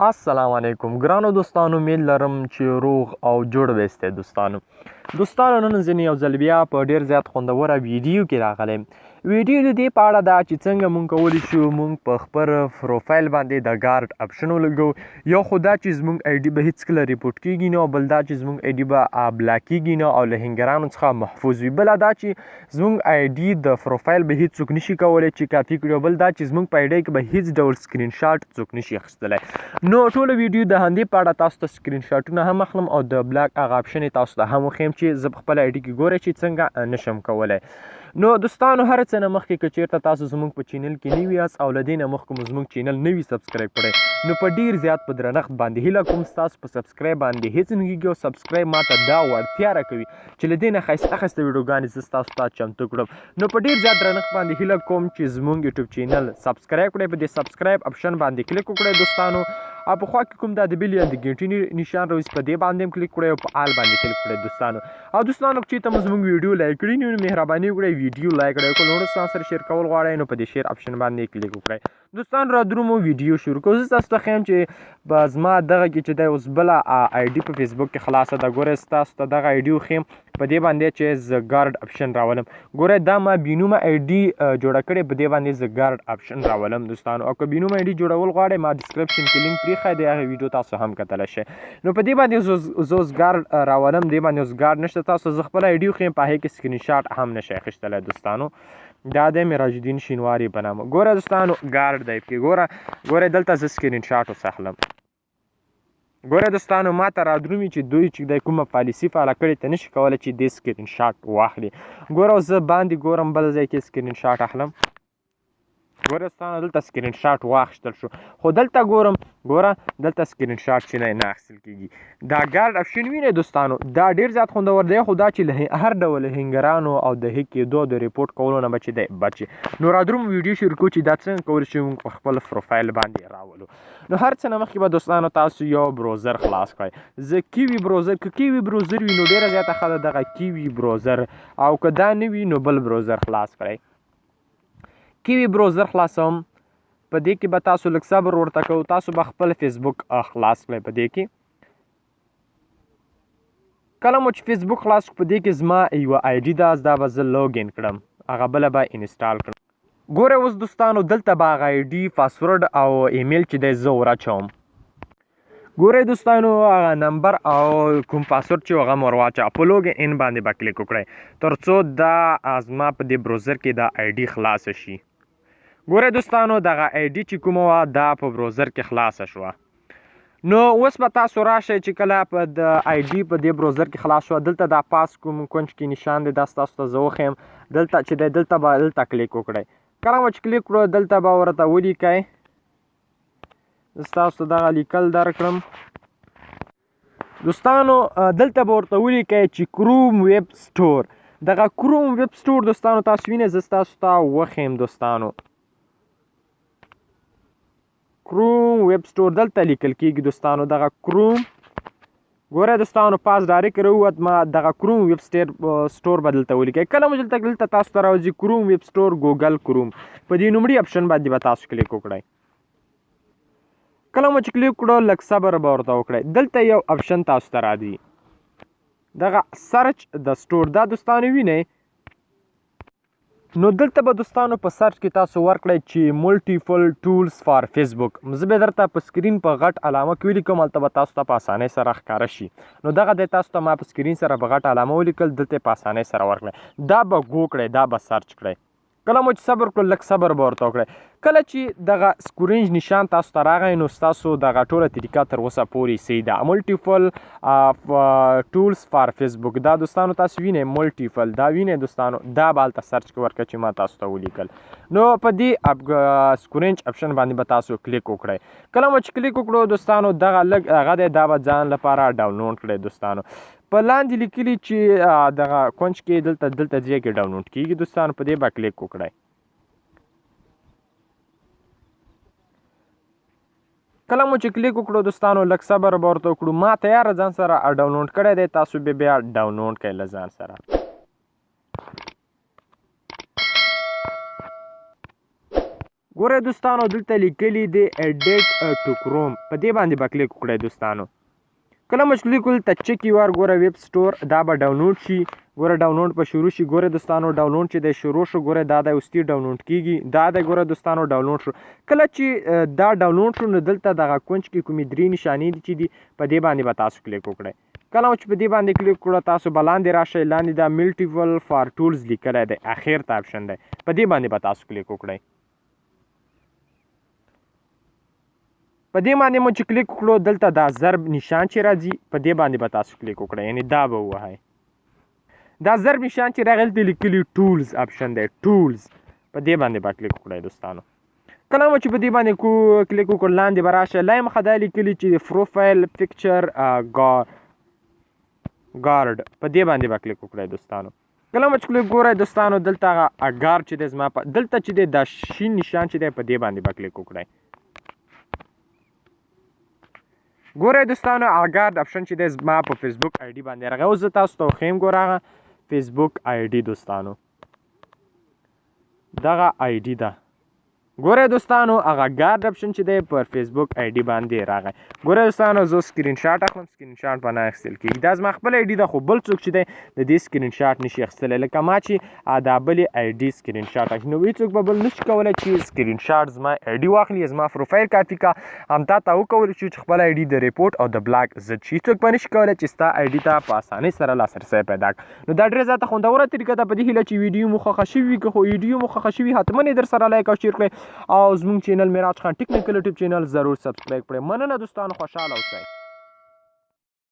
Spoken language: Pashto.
السلام علیکم ګرانو دوستانو امید لرم چې روغ او جوړ وسته دوستانو نن ځینې یو ځل بیا په ډیر زیات خوندوره ویډیو کې راغلی ویډیو د دې په اړه ده چې څنګه مونږ کولی شو مونږ په خپل پروفایل باندې د ګارد اپشن ولګو یو خو دا چې زموږ آی ډي به هیڅکله ریپورټ کیږي نه او بل دا چې زموږ آی ډي به بلاک کیږي نه او له هینګرانو څخه محفوظ وي بله دا چې زموږ آی ډي د پروفایل به هیڅوک نشي کولی چې کاپي کړي بل دا چې زموږ په آی ډي کې به هیڅ ډول سکرین شاټ څوک نشي اخیستلی نو ټوله ویډیو د همدې په اړه تاسو ته سکرین شاټونه هم اخلم او د بلاک هغه اپشن یې تاسو ته هم وښیم چې زه په خپل آی ډي کې ګورئ چې څنګه نشم کولی نو دوستانو هر څه نه مخکې که چیرته تاسو زموږ په چینل کې نوي یاست او له دې نه مخکې مو زموږ چینل نه وي سبسکرایب کړی نو په ډیر زیات په درنښت باندې هیله کوم ستاسو په سبسکرایب باندې هیڅ نه کیږي او سبسکرایب ماته دا وړتیا راکوي چې له دې نه ښایسته ویډیوګانې زه ستاسو ته چمتو کړم نو په ډیر زیات درنښت باندې هیله کوم چې زموږ یوټیوب چینل سبسکرایب کړئ په دې سبسکرایب اپشن باندې کلیک وکړئ دوستانو او په خوا کې کوم دا د بیل یا د ګنټې نشان راوځي په دې باندې هم کلیک کړئ او په آل باندې کلیک کړئ دوستانو چې ته مو زموږ ویډیو لایک کړي نو مهرباني وکړئ ویډیو لایک کړئ که نورو دوستانو سره شیر کول غواړئ نو په دې شیر اپشن باندې کلیک وکړئ دوستانو را درومو ویډیو شروع کوو زه تاسو ته ښیم چې به زما دغه کې چې دی اوس بله آی ډي په فیسبوک کې خلاصه ده ګورئ ستاسو ته دغه آی ډي وښیم په دې باندې چې زه ګارد اپشن راولم ګورئ دا ما بینومه آی ډي جوړه کړې په دې باندې زه ګارد اپشن راولم دوستانو او که بینومه آی ډي جوړول غواړئ ما ډسکرپشن کې لینک پرېښی دی هغه ویډیو تاسو هم کتلی شئ نو په دې باندې زه اوس ګارد راولم دې باندې اوس ګارد نشته تاسو زه خپل آی ډي وښیم په هغې کې سکرین شاټ هم نشئ اخیستلی دوستانو دا دی مراج الدین شینواري په نامه ګوره دوستانو ګارد دی پکې ګوره دلته زه سکرین شاټ اوس اخلم ګوره دوستانو ما ته رادرومي چې دوی چې دی کومه پالیسي فعاله کړې ته نشي کولی چې دې سکرین شاټ واخلي ګوره اوس زه باندې ګورم بل ځای کې سکرین شاټ اخلم ګوره دوستانو دلته سکرین شاټ واخیستل شو خو دلته ګورم ګوره دلته سکرین شاټ چې نه اخیستل کېږي دا ګارد اپشن وینئ دوستانو دا ډېر زیات خوندور دی خو دا چې له هر ډول هینګرانو او د هیک کېدو د ریپورټ کولو نه به چې دی بچ نو را دروم ویډیو شروع کړو چې دا څنګه کولی شو موږ په خپل پروفایل باندې راولو نو هر څه نه مخکې به دوستانو تاسو یو بروزر خلاص کړئ زه کیوي بروزر که کیوي بروزر وي نو ډېره زیاته ښه ده دغه کیوي بروزر او که دا نه وي نو بل بروزر خلاص کړئ کیوي بروزر خلاصوم په دې کې به تاسو لږ صبر ورته کوو تاسو به خپل فیسبوک خلاص کړئ په دې کې کله مو چې فیسبوک خلاص کړو په دې کې زما یوه آی ډي ده دا به زه لوګ ان کړم هغه بله به انسټال کړم ګوره اوس دوستانو دلته به هغه آی ډي پاسورډ او ایمیل چې دی زه وراچوم ګورئ دوستانو هغه نمبر او کوم پاسورډ چې هغه مو ور واچوه په لوګ ان باندې به کلیک وکړئ تر څو دا زما په دې بروزر کې دا آی ډي خلاصه شي ګورئ دوستانو دغه آی ډي چې کومه وه دا په بروزر کې خلاصه شوه نو اوس به تاسو راشئ چې کله په د آی ډي په دې بروزر کې خلاص شوه دلته دا پاس کوم کونج کې نشان دی دا ستاسو ته زه وښیم دلته چې دی دلته به دلته کلیک وکړئ کله مو چې کلیک کړو دلته به ورته ولیکئ زه ستاسو ته دغه لیکل درکړم دوستانو دلته به ورته ولیکئ چې کروم ویب سټور دغه کروم ویب سټور دوستانو تاسو وینئ زه ستاسو ته وښیم دوستانو کروم ویب سټور دلته لیکل کېږي دوستانو دغه کروم ګوره دوستانو پاس ډایرکټ راووت ما دغه کروم ویب سټور به دلته ولیکئ کله مو دلته تاسو ته راوځي کروم ویب سټور ګوګل کروم په دې لومړي اپشن باندې به تاسو کلیک وکړئ کله مو چې کلیک کړو لږ صبر به ورته وکړئ دلته یو اپشن تاسو ته راځي دغه سرچ د سټور دا دوستانو وینئ نو دلته به دوستانو په سرچ کې تاسو ورکړئ چې ملټیپل ټولز فار فیسبوک زه به درته په سکرین په غټ علامه کې ولیکم هلته به تاسو ته په اسانۍ سره ښکاره شي نو دغه دی تاسو ته ما په سکرین سره په غټ علامه ولیکل دلته په اسانۍ سره ورکړئ دا به ګو کړئ دا به سرچ کړئ کله مو چې صبر کړو لږ صبر به ورته وکړئ کله چې دغه سکورینج نشان تاسو ته راغی نو ستاسو دغه ټوله طریقه تر اوسه پورې صحیح ده ملټیپل ټولز فار فیسبوک دا دوستانو تاسو وینئ ملټیپل دا وینئ دوستانو دا به هلته سرچ کې ورکړه چې ما تاسو ته ولیکل نو په دې سکورینج اپشن باندې به تاسو کلیک وکړئ کله مو چې کلیک وکړو دوستانو دغه لږ هغه دی دا به ځان لپاره ډاونلوډ کړئ دوستانو په لاندې لیکلي چې دغه کونج کې دلته ځای کې ډاونلوډ کېږي دوستانو په دې به کلیک وکړئ کله مو چې کلیک وکړو دوستانو لږ صبر به ورته وکړو ما تیاره ځان سره ډاونلوډ کړی دی تاسو بیا ډاونلوډ کړئ له ځان سره ګوره دوستانو دلته لیکلي دی ایډیټ ټو کروم، په دې باندې به کلیک وکړئ دوستانو. کله مو چې کلیک وکړل ته چک یو ار ګوره ویب سټور دا به ډاونلوډ شي. ګوره ډاونلوډ به شروع شي. ګوره دوستانو ډاونلوډ چې دی شروع شو. ګوره دا د اوستی ډاونلوډ کیږي. دا د ګوره دوستانو ډاونلوډ شو. کله چې دا ډاونلوډ شو نو دلته دغه کونج کې کومې 3 نشانې دي چې دي په دې باندې به تاسو کلیک وکړئ. کله چې په دې باندې کلیک کړو تاسو به لاندې راشئ. لاندې دا ملټیپل فار ټولز لیکلی دی، اخر ته اپشن دی، په دې باندې به تاسو کلیک وکړئ. په دې باندې مو چې کلیک وکړو دلته دا ضرب نشان چې راځي په دې باندې به تاسو کلیک وکړئ، یعنی دا به ووهئ. دا ضرب نشان چې راغلی دی لیکلي ټولز اپشن دی، ټولز، په دې باندې به کلیک وکړئ دوستانو. کله مو چې په دې باندې کلیک وکړو لاندې به راشئ. لایم مخه دا لیکلي چې پروفایل پکچر ګارډ، په دې باندې به کلیک وکړئ دوستانو. کله مو چې کلیک ګورئ دوستانو دلته هغه ګارډ چې دی زما دلته چې دی دا شین نشان چې دی په دې باندې به کلیک وکړئ. ګورئ دوستانو اګارد اپشن چې دی زما په فیسبوک آی ډي باندې راغی. اوس زه تاسو ته وښیم ګوره هغه فیسبوک آی ډي دوستانو، دغه آی ډي ده. ګورئ دوستانو هغه ګارد اپشن چې دی پر فیسبوک آی ډي باندې راغی. ګورئ دوستانو زه سکرین شاټ اخلم، سکرین شاټ به نه اخیستل کېږي. دا زما خپل آی ډي ده خو بل څوک چې دی د دې سکرین شاټ نشي اخیستلی، لکه ما چې دا بلې آی ډي سکرین شاټ اخلي. نو هېڅوک به بل نشي کولی چې سکرین شاټ زما آی ډي واخلي، زما پروفایل کاپي کا همتا ته وکولی شو چې خپل آی ډي د ریپورټ او د بلاک ضد شي. هېڅوک به نشي کولی چې ستا آی ډي ته په اسانۍ سره لاسرسی پیدا کړي. نو دا ډېره زیاته خوندوره طریقه ده. په دې هیله چې ویډیو مو خوښه شوي وي، که خو ویډیو مو خوښه شوي حتما یې در سره لایک او شیر کړئ او زموږ چینل معراج خان ټیکنیکل یوټیوب چینل ضرور سبسکرایب کړئ. مننه دوستانو، خوشحاله اوسئ.